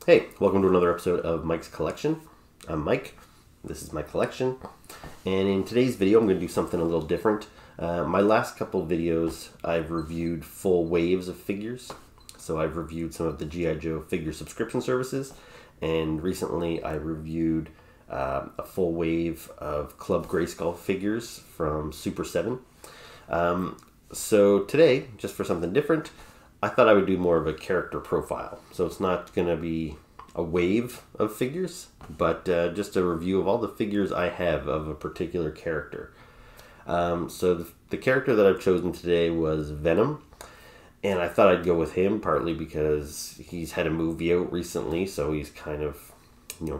Hey, welcome to another episode of Mike's Collection. I'm Mike, this is my collection, and in today's video I'm going to do something a little different. My last couple videos I've reviewed full waves of figures, so I've reviewed some of the G.I. Joe figure subscription services, and recently I reviewed a full wave of Club Grayskull figures from Super 7. So today, just for something different, I thought I would do more of a character profile. So it's not going to be a wave of figures, but just a review of all the figures I have of a particular character. So the character that I've chosen today was Venom, and I thought I'd go with him partly because he's had a movie out recently, so he's kind of,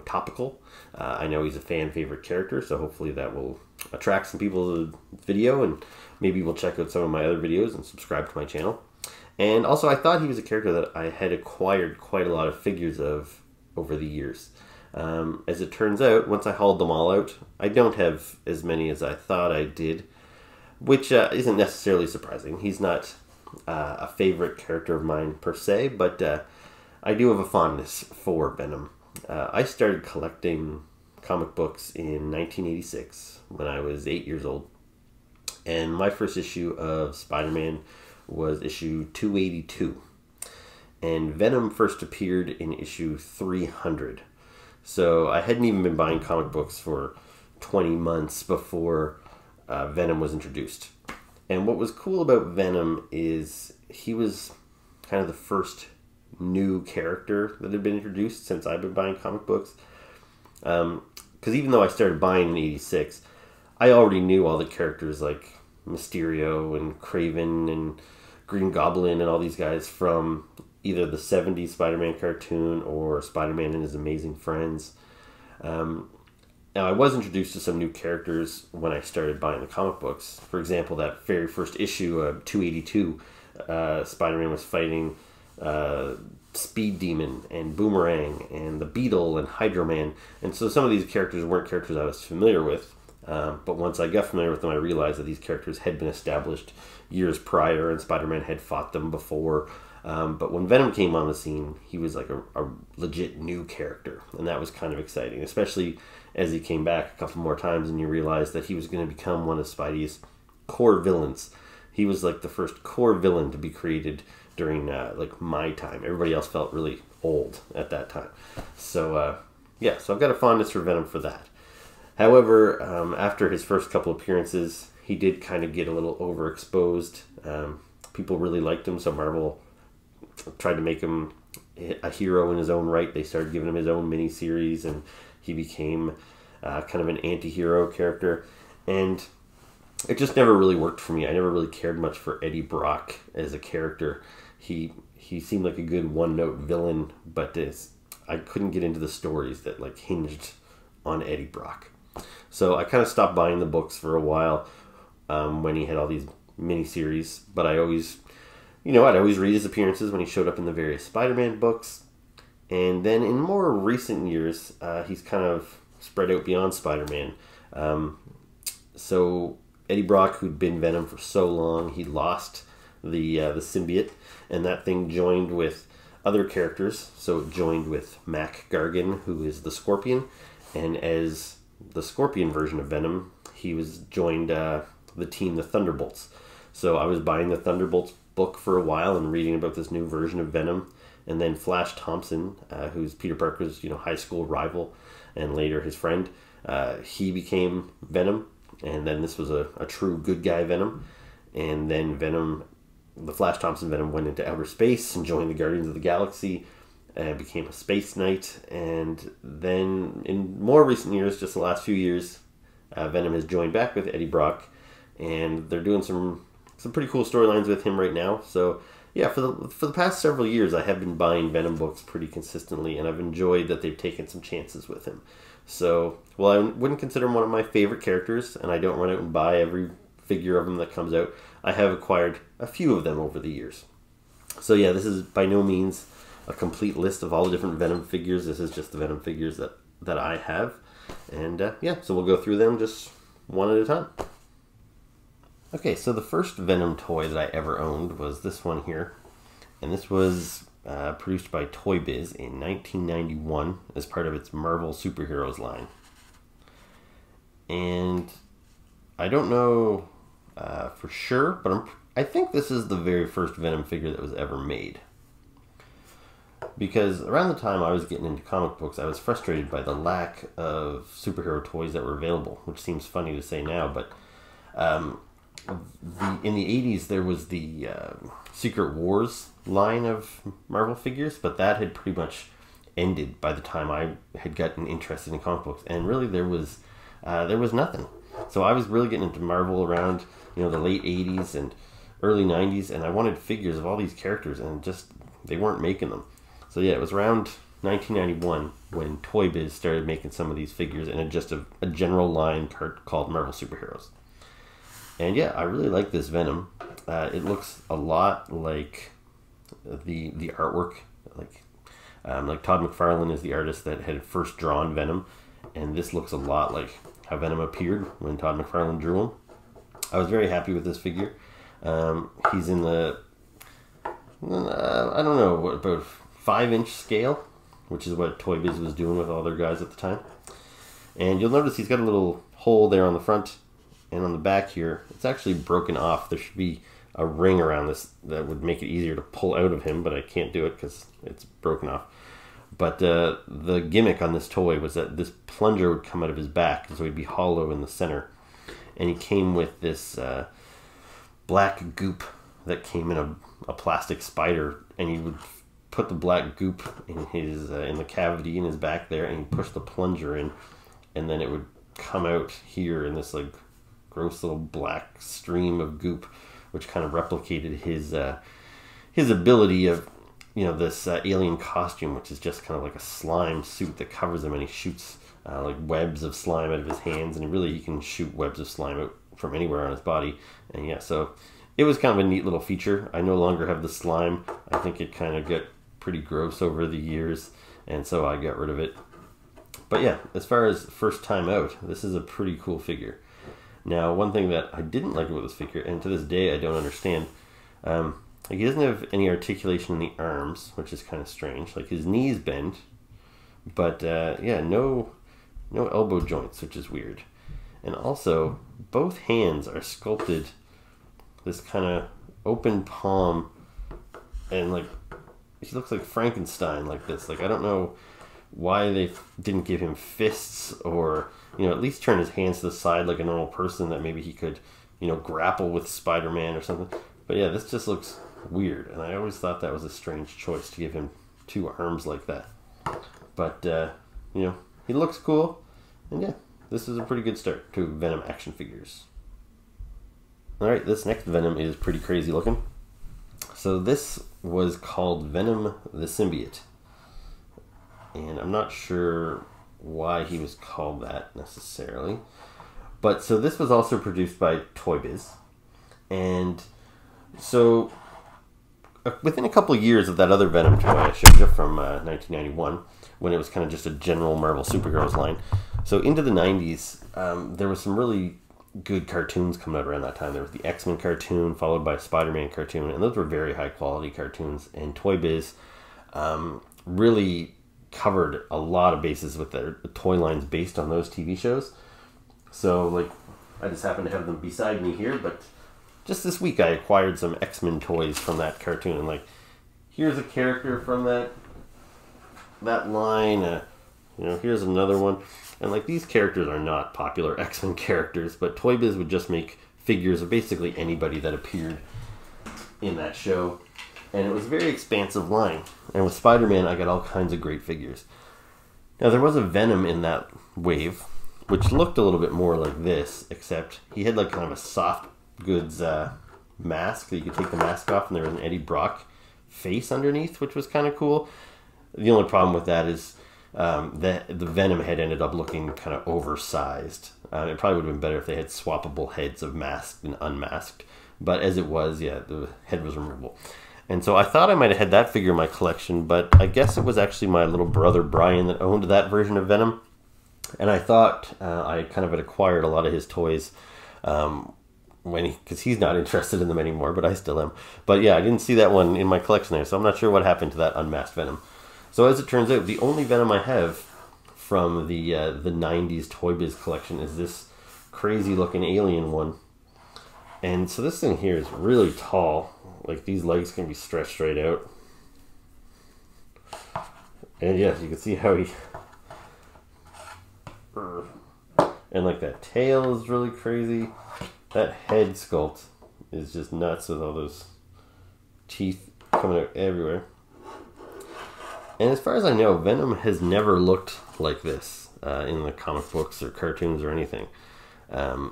topical. I know he's a fan favorite character, so hopefully that will attract some people to the video, and maybe we'll check out some of my other videos and subscribe to my channel. And also, I thought he was a character that I had acquired quite a lot of figures of over the years. As it turns out, once I hauled them all out, I don't have as many as I thought I did, which isn't necessarily surprising. He's not a favorite character of mine per se, but I do have a fondness for Venom. I started collecting comic books in 1986 when I was 8 years old, and my first issue of Spider-Man was issue 282, and Venom first appeared in issue 300. So I hadn't even been buying comic books for 20 months before Venom was introduced. And what was cool about Venom is he was kind of the first new character that had been introduced since I've been buying comic books. Because even though I started buying in 86, I already knew all the characters like Mysterio and Kraven and Green Goblin and all these guys from either the 70s Spider-Man cartoon or Spider-Man and His Amazing Friends. Now, I was introduced to some new characters when I started buying the comic books. For example, that very first issue of 282, Spider-Man was fighting Speed Demon and Boomerang and the Beetle and Hydro Man. And so some of these characters weren't characters I was familiar with. But once I got familiar with them, I realized that these characters had been established years prior, and Spider-Man had fought them before. But when Venom came on the scene, he was like a legit new character, and that was kind of exciting, especially as he came back a couple more times and you realized that he was going to become one of Spidey's core villains. He was like the first core villain to be created during like my time. Everybody else felt really old at that time. So, yeah, so I've got a fondness for Venom for that. However, after his first couple appearances, he did kind of get a little overexposed. People really liked him, so Marvel tried to make him a hero in his own right. They started giving him his own miniseries, and he became kind of an anti-hero character. And it just never really worked for me. I never really cared much for Eddie Brock as a character. He seemed like a good one-note villain, but I couldn't get into the stories that like hinged on Eddie Brock. So I kind of stopped buying the books for a while when he had all these miniseries. But I always, I'd always read his appearances when he showed up in the various Spider-Man books. And then in more recent years, he's kind of spread out beyond Spider-Man. So Eddie Brock, who'd been Venom for so long, he lost the symbiote. And that thing joined with other characters. So it joined with Mac Gargan, who is the Scorpion. And as the Scorpion version of Venom, he was joined the team, the Thunderbolts. So I was buying the Thunderbolts book for a while and reading about this new version of Venom. And then Flash Thompson, who's Peter Parker's high school rival and later his friend, he became Venom. And then this was a true good guy Venom. And then Venom, the Flash Thompson Venom, went into outer space and joined the Guardians of the Galaxy. Became a space knight, and then in more recent years, just the last few years, Venom has joined back with Eddie Brock, and they're doing some pretty cool storylines with him right now. So yeah, for the past several years, I have been buying Venom books pretty consistently, and I've enjoyed that they've taken some chances with him. So while I wouldn't consider him one of my favorite characters, and I don't run out and buy every figure of him that comes out, I have acquired a few of them over the years. So yeah, this is by no means a complete list of all the different Venom figures. This is just the Venom figures that I have. And yeah, so we'll go through them just one at a time. Okay, so the first Venom toy that I ever owned was this one here. And this was produced by Toy Biz in 1991 as part of its Marvel Superheroes line. And I don't know for sure, but I think this is the very first Venom figure that was ever made. Because around the time I was getting into comic books, I was frustrated by the lack of superhero toys that were available, which seems funny to say now, but in the 80s there was the Secret Wars line of Marvel figures, but that had pretty much ended by the time I had gotten interested in comic books, and really there was nothing. So I was really getting into Marvel around the late 80s and early 90s, and I wanted figures of all these characters, and just they weren't making them. So yeah, it was around 1991 when Toy Biz started making some of these figures in just a general line called Marvel Superheroes. And yeah, I really like this Venom. It looks a lot like the artwork, like Todd McFarlane is the artist that had first drawn Venom, and this looks a lot like how Venom appeared when Todd McFarlane drew him. I was very happy with this figure. He's in the I don't know, what, about 5-inch scale, which is what Toy Biz was doing with all their guys at the time. And you'll notice he's got a little hole there on the front, and on the back here, it's actually broken off. There should be a ring around this that would make it easier to pull out of him, but I can't do it because it's broken off. But the gimmick on this toy was that this plunger would come out of his back, so he'd be hollow in the center. And he came with this black goop that came in a plastic spider, and he would put the black goop in his in the cavity in his back there, and he'd push the plunger in, and then it would come out here in this like gross little black stream of goop, which kind of replicated his ability of this alien costume, which is just kind of like a slime suit that covers him, and he shoots like webs of slime out of his hands, and really he can shoot webs of slime out from anywhere on his body. And yeah, so it was kind of a neat little feature. I no longer have the slime. I think it kind of got pretty gross over the years, and so I got rid of it. But yeah, as far as first time out, this is a pretty cool figure. Now, one thing that I didn't like about this figure, and to this day I don't understand, like he doesn't have any articulation in the arms, which is kind of strange. Like his knees bend, but yeah, no elbow joints, which is weird. And also, both hands are sculpted this kind of open palm, and like he looks like Frankenstein like this. Like I don't know why they didn't give him fists, or at least turn his hands to the side like a normal person, that maybe he could grapple with Spider-Man or something. But yeah, this just looks weird, and I always thought that was a strange choice to give him 2 arms like that. But he looks cool, and yeah, this is a pretty good start to Venom action figures. Alright, this next Venom is pretty crazy looking. So this was called Venom The Symbiote, and I'm not sure why he was called that necessarily. But so this was also produced by Toy Biz, and so within a couple of years of that other Venom toy I showed you from 1991, when it was kind of just a general Marvel Superheroes line, so into the 90s, there was some really good cartoons coming out around that time. There was the X-Men cartoon, followed by a Spider-Man cartoon, and those were very high quality cartoons, and Toy Biz really covered a lot of bases with their toy lines based on those TV shows. So like, I just happen to have them beside me here, but just this week I acquired some X-Men toys from that cartoon, and like, here's a character from that line, here's another one. And like, these characters are not popular X-Men characters, but Toy Biz would just make figures of basically anybody that appeared in that show. And it was a very expansive line. And with Spider-Man, I got all kinds of great figures. Now, there was a Venom in that wave, which looked a little bit more like this, except he had like kind of a soft goods mask that you could take the mask off, and there was an Eddie Brock face underneath, which was kind of cool. The only problem with that is the Venom head ended up looking kind of oversized. It probably would have been better if they had swappable heads of masked and unmasked. But as it was, yeah, the head was removable. And so I thought I might have had that figure in my collection, but I guess it was actually my little brother Brian that owned that version of Venom. And I thought I kind of had acquired a lot of his toys because he's not interested in them anymore, but I still am. But yeah, I didn't see that one in my collection there, so I'm not sure what happened to that unmasked Venom. So as it turns out, the only Venom I have from the 90s Toy Biz collection is this crazy looking alien one. And so this thing here is really tall. Like, these legs can be stretched straight out. And yeah, you can see how he... And like that tail is really crazy. That head sculpt is just nuts with all those teeth coming out everywhere. And as far as I know, Venom has never looked like this in the comic books or cartoons or anything. Now,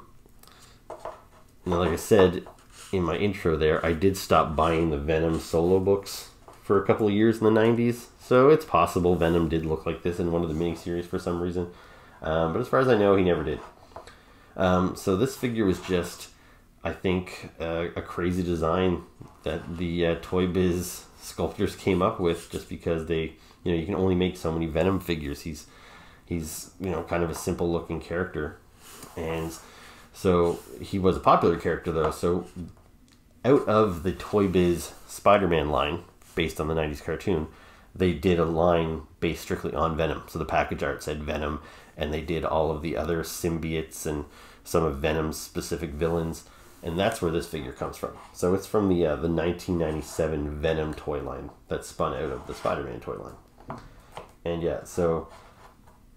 like I said in my intro there, I did stop buying the Venom solo books for a couple of years in the 90s. So it's possible Venom did look like this in one of the miniseries for some reason. But as far as I know, he never did. So this figure was just, I think, a crazy design that the Toy Biz sculptors came up with, just because they, you can only make so many Venom figures. He's kind of a simple looking character. And so he was a popular character though. So out of the Toy Biz Spider-Man line, based on the 90s cartoon, they did a line based strictly on Venom. So the package art said Venom, and they did all of the other symbiotes and some of Venom's specific villains. And that's where this figure comes from. So it's from the 1997 Venom toy line that spun out of the Spider-Man toy line. And yeah, so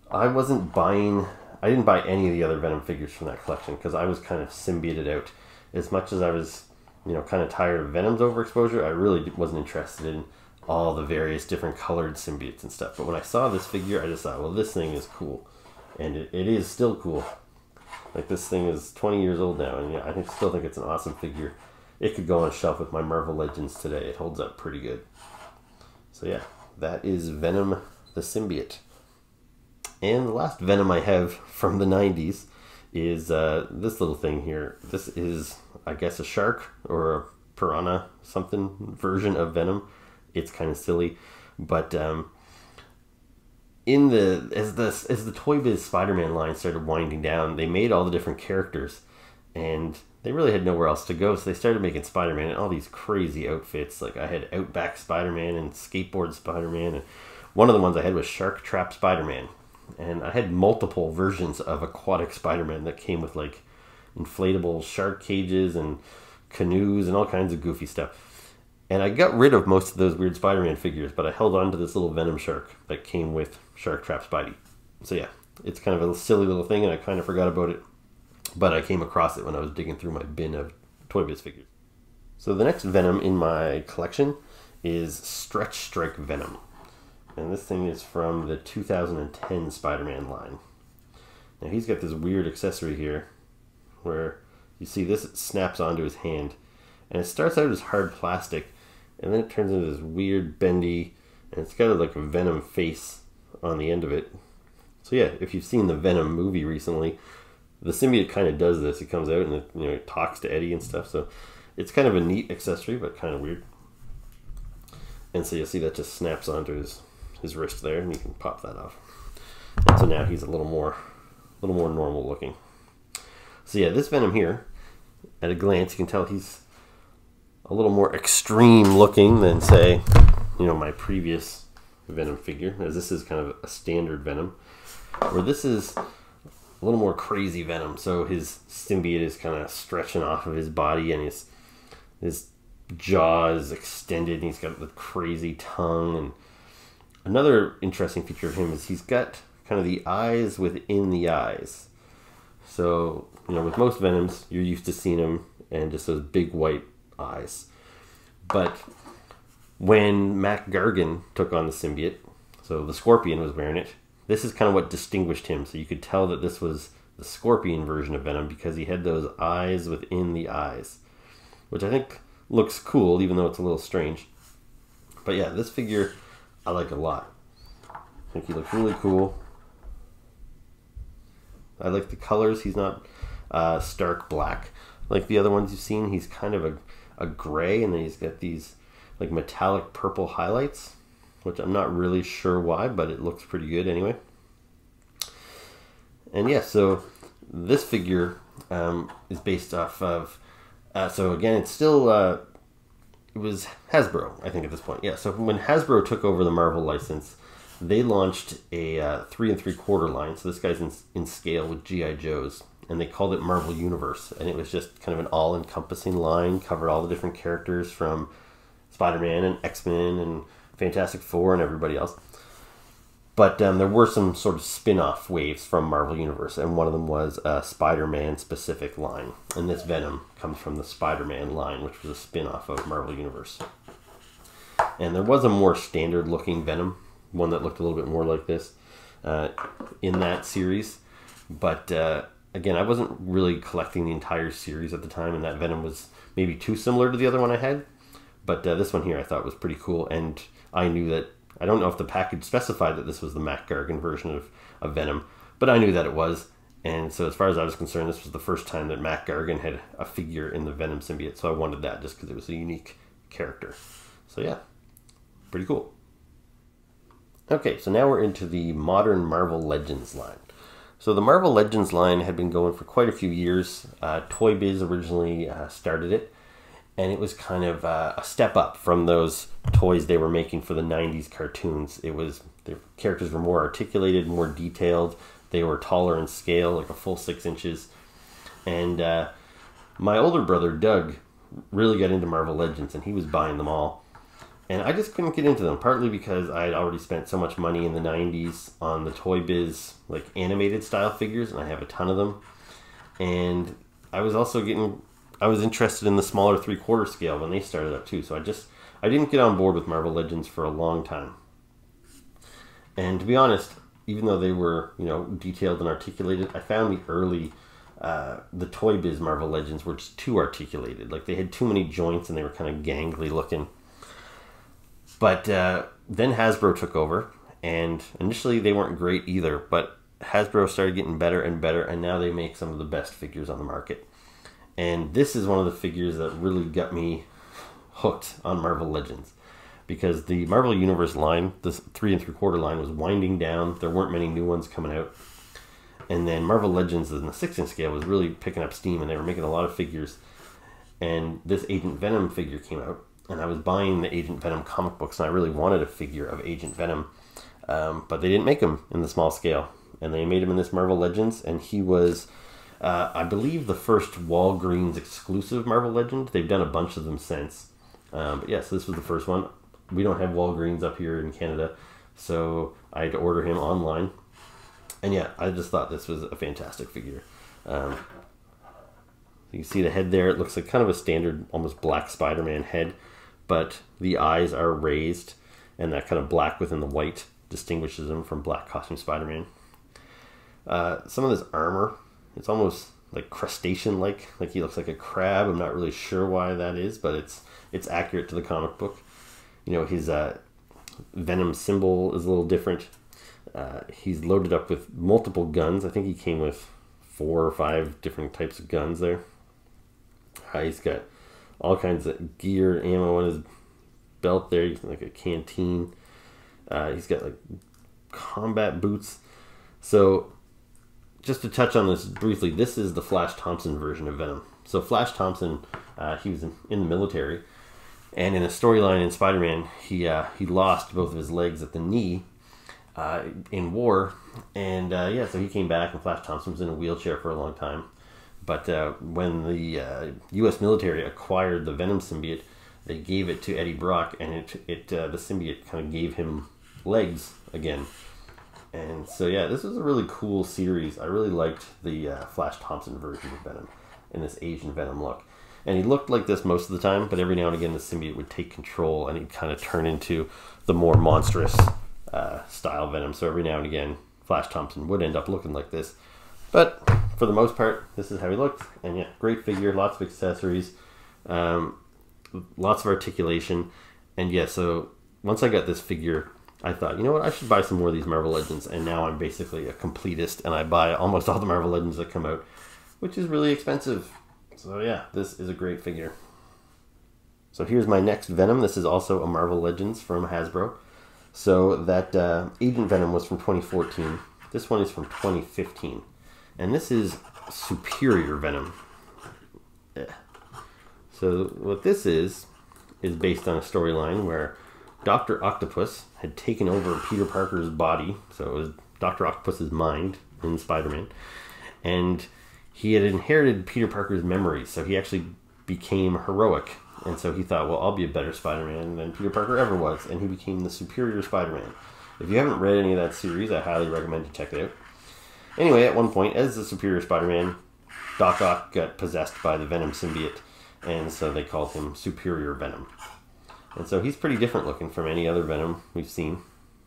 I didn't buy any of the other Venom figures from that collection because I was kind of symbioted out. As much as I was, kind of tired of Venom's overexposure, I really wasn't interested in all the various different colored symbiotes and stuff. But when I saw this figure, I just thought, well, this thing is cool. And it is still cool. Like, this thing is 20 years old now, and I still think it's an awesome figure. It could go on a shelf with my Marvel Legends today. It holds up pretty good. So yeah, that is Venom the Symbiote. And the last Venom I have from the 90s is this little thing here. This is, I guess, a shark or a piranha something version of Venom. It's kind of silly, but as the Toy Biz Spider-Man line started winding down, they made all the different characters, and they really had nowhere else to go, so they started making Spider-Man in all these crazy outfits. Like, I had Outback Spider-Man and Skateboard Spider-Man, and one of the ones I had was Shark Trap Spider-Man. And I had multiple versions of Aquatic Spider-Man that came with, like, inflatable shark cages and canoes and all kinds of goofy stuff. And I got rid of most of those weird Spider-Man figures, but I held on to this little Venom shark that came with Shark Trap Spidey. So yeah, it's kind of a silly little thing, and I kind of forgot about it. But I came across it when I was digging through my bin of Toy Biz figures. So the next Venom in my collection is Stretch Strike Venom. And this thing is from the 2010 Spider-Man line. Now he's got this weird accessory here where you see this, it snaps onto his hand. And it starts out as hard plastic, and then it turns into this weird bendy, and it's got like a Venom face on the end of it. So yeah, if you've seen the Venom movie recently, the symbiote kind of does this. It comes out and it talks to Eddie and stuff. So it's kind of a neat accessory, but kind of weird. And so you'll see that just snaps onto his wrist there, and you can pop that off. And so now he's a little more normal looking. So yeah, this Venom here, at a glance, you can tell he's a little more extreme looking than, say, my previous Venom figure, as this is kind of a standard Venom, where this is a little more crazy Venom. So his symbiote is kind of stretching off of his body, and his jaw is extended, and he's got the crazy tongue. And another interesting feature of him is he's got kind of the eyes within the eyes. So, with most Venoms, you're used to seeing them and just those big white eyes. But when Mac Gargan took on the symbiote, so the Scorpion was wearing it, this is kind of what distinguished him. So you could tell that this was the Scorpion version of Venom because he had those eyes within the eyes, which I think looks cool, even though it's a little strange. But yeah, this figure I like a lot. I think he looks really cool. I like the colors. He's not stark black like the other ones you've seen. He's kind of a gray, and then he's got these like metallic purple highlights, which I'm not really sure why, but it looks pretty good anyway. And yeah, so this figure is based off of So again, it's still, it was Hasbro, I think, at this point. Yeah, so when Hasbro took over the Marvel license, they launched a 3 3/4 line. So this guy's in scale with G.I. Joes. And they called it Marvel Universe. And it was just kind of an all-encompassing line, covered all the different characters from Spider-Man and X-Men and Fantastic Four and everybody else. But there were some sort of spin-off waves from Marvel Universe, and one of them was a Spider-Man specific line. And this Venom comes from the Spider-Man line, which was a spin-off of Marvel Universe. And there was a more standard looking Venom, one that looked a little bit more like this in that series. But again, I wasn't really collecting the entire series at the time, and that Venom was maybe too similar to the other one I had. But this one here I thought was pretty cool, and I knew that, I don't know if the package specified that this was the Mac Gargan version of Venom, but I knew that it was. And so as far as I was concerned, this was the first time that Mac Gargan had a figure in the Venom symbiote, so I wanted that just because it was a unique character. So yeah, pretty cool. Okay, so now we're into the modern Marvel Legends line. So the Marvel Legends line had been going for quite a few years. Toy Biz originally started it, and it was kind of a step up from those toys they were making for the 90s cartoons. It was, the characters were more articulated, more detailed. They were taller in scale, like a full 6 inches. And my older brother, Doug, really got into Marvel Legends, and he was buying them all. And I just couldn't get into them, partly because I had already spent so much money in the 90s on the Toy Biz, like, animated style figures, and I have a ton of them. And I was also I was interested in the smaller 3/4 scale when they started up too, so I didn't get on board with Marvel Legends for a long time. And to be honest, even though they were, you know, detailed and articulated, I found the early, the Toy Biz Marvel Legends were just too articulated. Like, they had too many joints and they were kind of gangly looking. But then Hasbro took over, and initially they weren't great either, but Hasbro started getting better and better, and now they make some of the best figures on the market. And this is one of the figures that really got me hooked on Marvel Legends, because the Marvel Universe line, this 3 3/4 line, was winding down. There weren't many new ones coming out. And then Marvel Legends in the 6-inch scale was really picking up steam, and they were making a lot of figures. And this Agent Venom figure came out, and I was buying the Agent Venom comic books, and I really wanted a figure of Agent Venom. But they didn't make him in the small scale, and they made him in this Marvel Legends, and he was, I believe, the first Walgreens exclusive Marvel Legend. They've done a bunch of them since. But yeah, so this was the first one. We don't have Walgreens up here in Canada, so I had to order him online. And yeah, I just thought this was a fantastic figure. You can see the head there. It looks like kind of a standard, almost black Spider-Man head, but the eyes are raised, and that kind of black within the white distinguishes him from black costume Spider-Man. Some of this armor, it's almost like crustacean-like. Like he looks like a crab. I'm not really sure why that is, but it's accurate to the comic book. You know, his Venom symbol is a little different. He's loaded up with multiple guns. I think he came with 4 or 5 different types of guns there. He's got all kinds of gear, ammo on his belt there. He's like a canteen. He's got like combat boots. So just to touch on this briefly, this is the Flash Thompson version of Venom. So Flash Thompson, he was in the military, and in a storyline in Spider-Man, he lost both of his legs at the knee in war, and yeah, so he came back, and Flash Thompson was in a wheelchair for a long time. But when the U.S. military acquired the Venom symbiote, they gave it to Eddie Brock, and the symbiote kind of gave him legs again. And so yeah, this was a really cool series. I really liked the Flash Thompson version of Venom in this Asian Venom look. And he looked like this most of the time, but every now and again the symbiote would take control and he'd kind of turn into the more monstrous style Venom. So every now and again Flash Thompson would end up looking like this. But for the most part, this is how he looked. And yeah, great figure, lots of accessories, lots of articulation. And yeah, so once I got this figure, I thought, you know what, I should buy some more of these Marvel Legends. And now I'm basically a completist, and I buy almost all the Marvel Legends that come out, which is really expensive. So yeah, this is a great figure. So here's my next Venom. This is also a Marvel Legends from Hasbro. So that Agent Venom was from 2014. This one is from 2015. And this is Superior Venom. So what this is based on a storyline where Dr. Octopus had taken over Peter Parker's body. So it was Dr. Octopus's mind in Spider-Man. And he had inherited Peter Parker's memories, so he actually became heroic. And so he thought, well, I'll be a better Spider-Man than Peter Parker ever was. And he became the superior Spider-Man. If you haven't read any of that series, I highly recommend you check it out. Anyway, at one point, as the superior Spider-Man, Doc Ock got possessed by the Venom Symbiote. And so they called him Superior Venom. And so he's pretty different looking from any other Venom we've seen.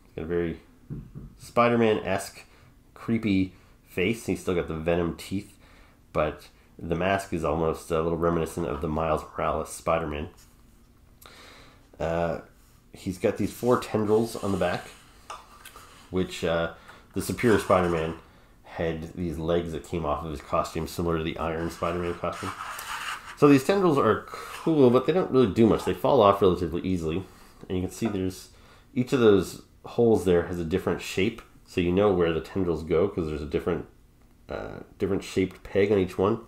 He's got a very Spider-Man-esque, creepy face. He's still got the Venom teeth, but the mask is almost a little reminiscent of the Miles Morales Spider-Man. He's got these 4 tendrils on the back, which the Superior Spider-Man had these legs that came off of his costume, similar to the Iron Spider-Man costume. So these tendrils are cool, but they don't really do much. They fall off relatively easily. And you can see there's each of those holes there has a different shape, so you know where the tendrils go because there's a different shaped peg on each one.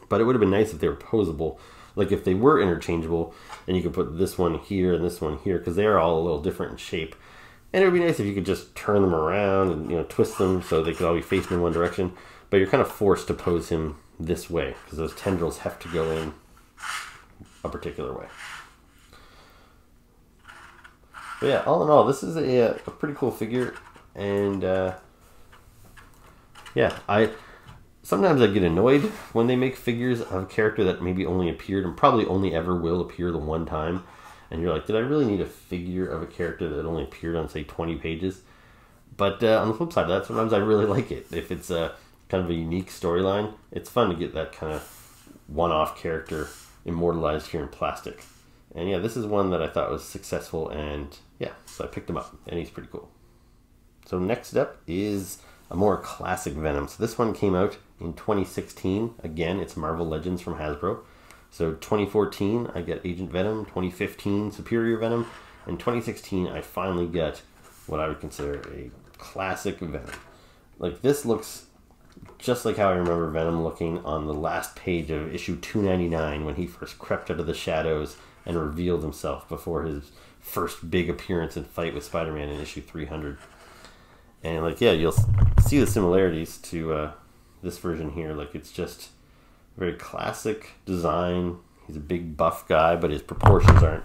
But it would have been nice if they were posable. Like if they were interchangeable, and you could put this one here and this one here, because they are all a little different in shape. And it would be nice if you could just turn them around and, you know, twist them so they could all be facing in one direction. But you're kind of forced to pose him this way because those tendrils have to go in a particular way. But yeah, all in all, this is a pretty cool figure, and yeah, sometimes I get annoyed when they make figures of a character that maybe only appeared and probably only ever will appear the one time, and you're like, did I really need a figure of a character that only appeared on, say, 20 pages? But on the flip side of that, sometimes I really like it. If it's a kind of a unique storyline, it's fun to get that kind of one-off character immortalized here in plastic. And yeah, this is one that I thought was successful, and yeah, so I picked him up, and he's pretty cool. So next up is a more classic Venom. So this one came out in 2016. Again, it's Marvel Legends from Hasbro. So 2014, I got Agent Venom. 2015, Superior Venom. And 2016, I finally get what I would consider a classic Venom. Like, this looks just like how I remember Venom looking on the last page of issue 299 when he first crept out of the shadows and revealed himself before his first big appearance and fight with Spider-Man in issue 300. And like, yeah, you'll see the similarities to this version here. Like, it's just very classic design. He's a big buff guy, but his proportions aren't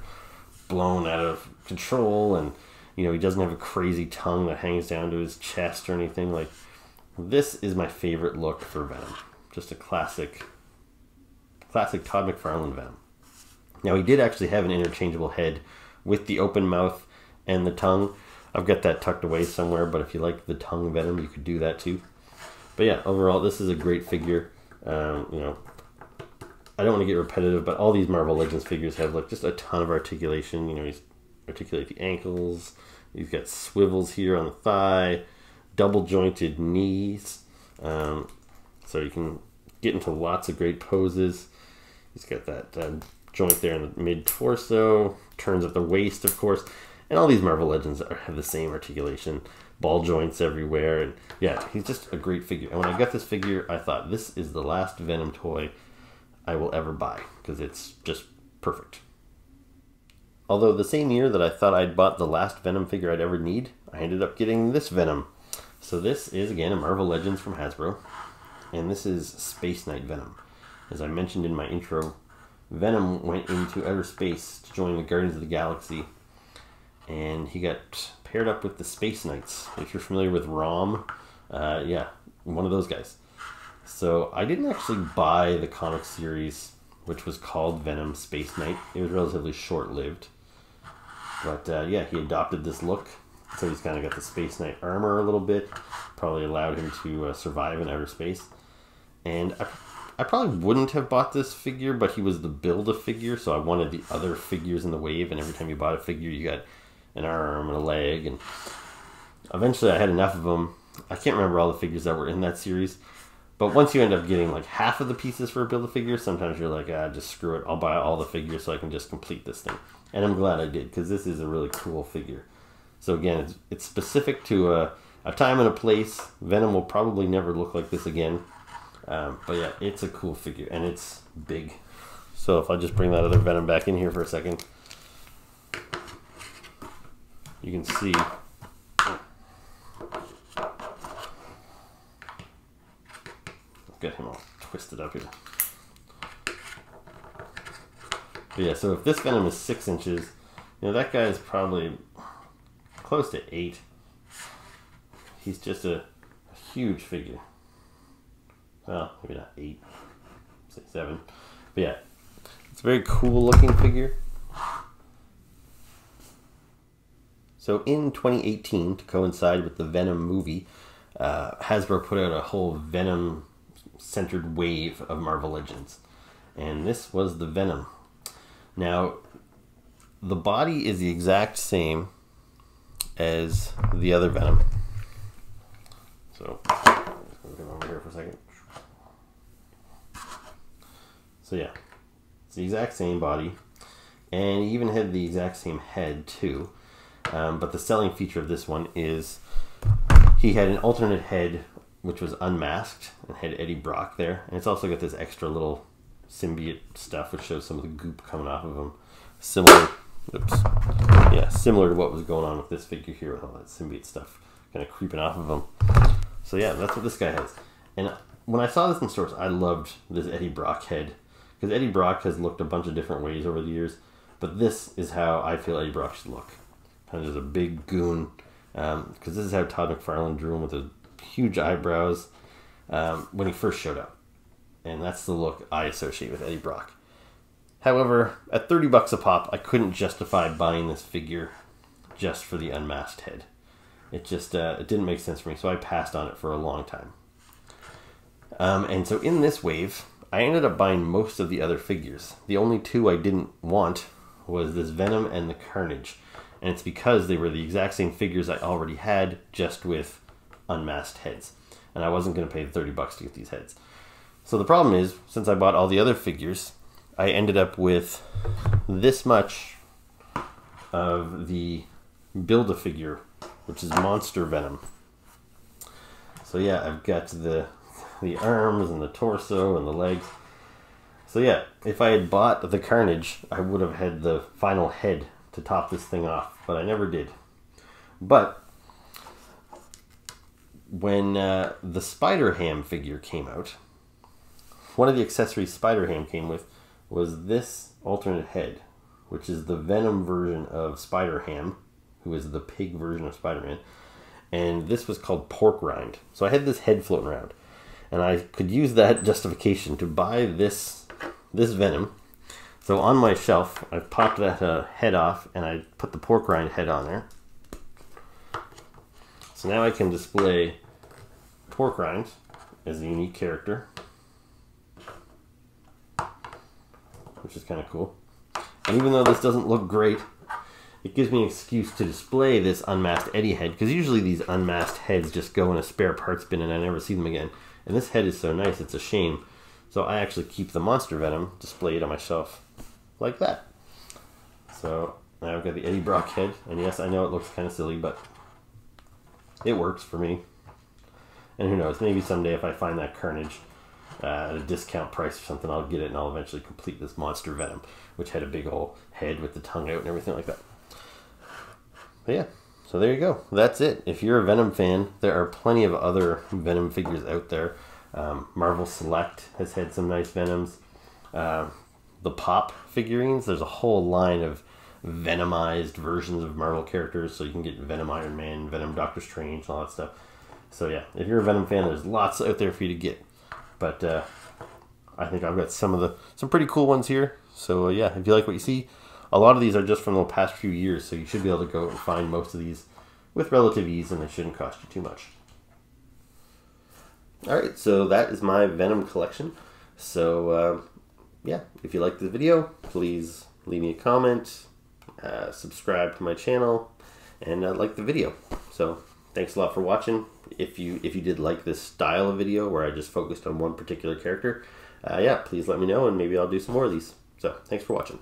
blown out of control, and you know, he doesn't have a crazy tongue that hangs down to his chest or anything. Like, this is my favorite look for Venom. Just a classic Todd McFarlane Venom. Now, he did actually have an interchangeable head with the open mouth and the tongue. I've got that tucked away somewhere, but if you like the tongue Venom, you could do that too. But yeah, overall, this is a great figure. You know, I don't want to get repetitive, but all these Marvel Legends figures have like just a ton of articulation. You know, he's articulate the ankles. He's got swivels here on the thigh, double jointed knees. So you can get into lots of great poses. He's got that joint there in the mid-torso, turns at the waist, of course. And all these Marvel Legends have the same articulation, ball joints everywhere. And yeah, he's just a great figure. And when I got this figure, I thought, this is the last Venom toy I will ever buy, because it's just perfect. Although the same year that I thought I'd bought the last Venom figure I'd ever need, I ended up getting this Venom. So this is, again, a Marvel Legends from Hasbro. And this is Space Knight Venom. As I mentioned in my intro, Venom went into outer space to join the Guardians of the Galaxy. And he got paired up with the Space Knights. If you're familiar with ROM, yeah, one of those guys. So I didn't actually buy the comic series, which was called Venom Space Knight. It was relatively short-lived. But yeah, he adopted this look. So he's kind of got the Space Knight armor a little bit. Probably allowed him to survive in outer space. And I probably wouldn't have bought this figure, but he was the Build-A-Figure, so I wanted the other figures in the wave, and every time you bought a figure, you got an arm and a leg, and eventually I had enough of them. I can't remember all the figures that were in that series, but once you end up getting like half of the pieces for a Build-A-Figure, sometimes you're like, just screw it, I'll buy all the figures so I can just complete this thing. And I'm glad I did, because this is a really cool figure. So again, it's specific to a time and a place. Venom will probably never look like this again. But yeah, it's a cool figure, and it's big. So if I just bring that other Venom back in here for a second, you can see get him all twisted up here. But yeah, so if this Venom is 6 inches, you know, that guy is probably close to 8. He's just a huge figure. Well, maybe not 8, say 7. But yeah, it's a very cool looking figure. So in 2018, to coincide with the Venom movie, Hasbro put out a whole Venom centered wave of Marvel Legends, and this was the Venom. Now the body is the exact same as the other Venom, so move him over here for a second. So yeah, it's the exact same body, and he even had the exact same head too, but the selling feature of this one is he had an alternate head which was unmasked and had Eddie Brock there. And it's also got this extra little symbiote stuff which shows some of the goop coming off of him. Similar to what was going on with this figure here with all that symbiote stuff kind of creeping off of him. So yeah, that's what this guy has. And when I saw this in stores, I loved this Eddie Brock head, because Eddie Brock has looked a bunch of different ways over the years, but this is how I feel Eddie Brock should look. Kind of just a big goon, because this is how Todd McFarlane drew him, with his huge eyebrows when he first showed up, and that's the look I associate with Eddie Brock. However, at $30 a pop, I couldn't justify buying this figure just for the unmasked head. It just it didn't make sense for me, so I passed on it for a long time. And so in this wave, I ended up buying most of the other figures. The only two I didn't want was this Venom and the Carnage, and it's because they were the exact same figures I already had, just with unmasked heads, and I wasn't going to pay $30 to get these heads. So the problem is, since I bought all the other figures, I ended up with this much of the Build-A-Figure, which is Monster Venom. So yeah, I've got the arms and the torso and the legs. So yeah, if I had bought the Carnage, I would have had the final head to top this thing off, but I never did. But when the Spider-Ham figure came out, one of the accessories Spider-Ham came with was this alternate head, which is the Venom version of Spider-Ham, who is the pig version of Spider-Man, and this was called Pork Rind. So I had this head floating around, and I could use that justification to buy this Venom. So on my shelf, I popped that head off, and I put the Pork Rind head on there. So now I can display Pork Rind as a unique character, which is kind of cool. And even though this doesn't look great, it gives me an excuse to display this unmasked Eddie head, because usually these unmasked heads just go in a spare parts bin and I never see them again. And this head is so nice, it's a shame. So I actually keep the Monster Venom displayed on my shelf like that. So now I've got the Eddie Brock head, and yes, I know it looks kind of silly, but it works for me. And who knows, maybe someday if I find that Carnage at a discount price or something, I'll get it and I'll eventually complete this Monster Venom, which had a big old head with the tongue out and everything like that. But yeah, so there you go. That's it. If you're a Venom fan, there are plenty of other Venom figures out there. Marvel Select has had some nice Venoms. The Pop figurines, there's a whole line of Venomized versions of Marvel characters, so you can get Venom Iron Man, Venom Doctor Strange, and all that stuff. So yeah, if you're a Venom fan, there's lots out there for you to get. But I think I've got some pretty cool ones here. So yeah, if you like what you see, a lot of these are just from the past few years, so you should be able to go and find most of these with relative ease, and they shouldn't cost you too much. Alright, so that is my Venom collection. So yeah, if you like this video, please leave me a comment, subscribe to my channel, and like the video. So thanks a lot for watching. If you did like this style of video where I just focused on one particular character, yeah, please let me know, and maybe I'll do some more of these. So thanks for watching.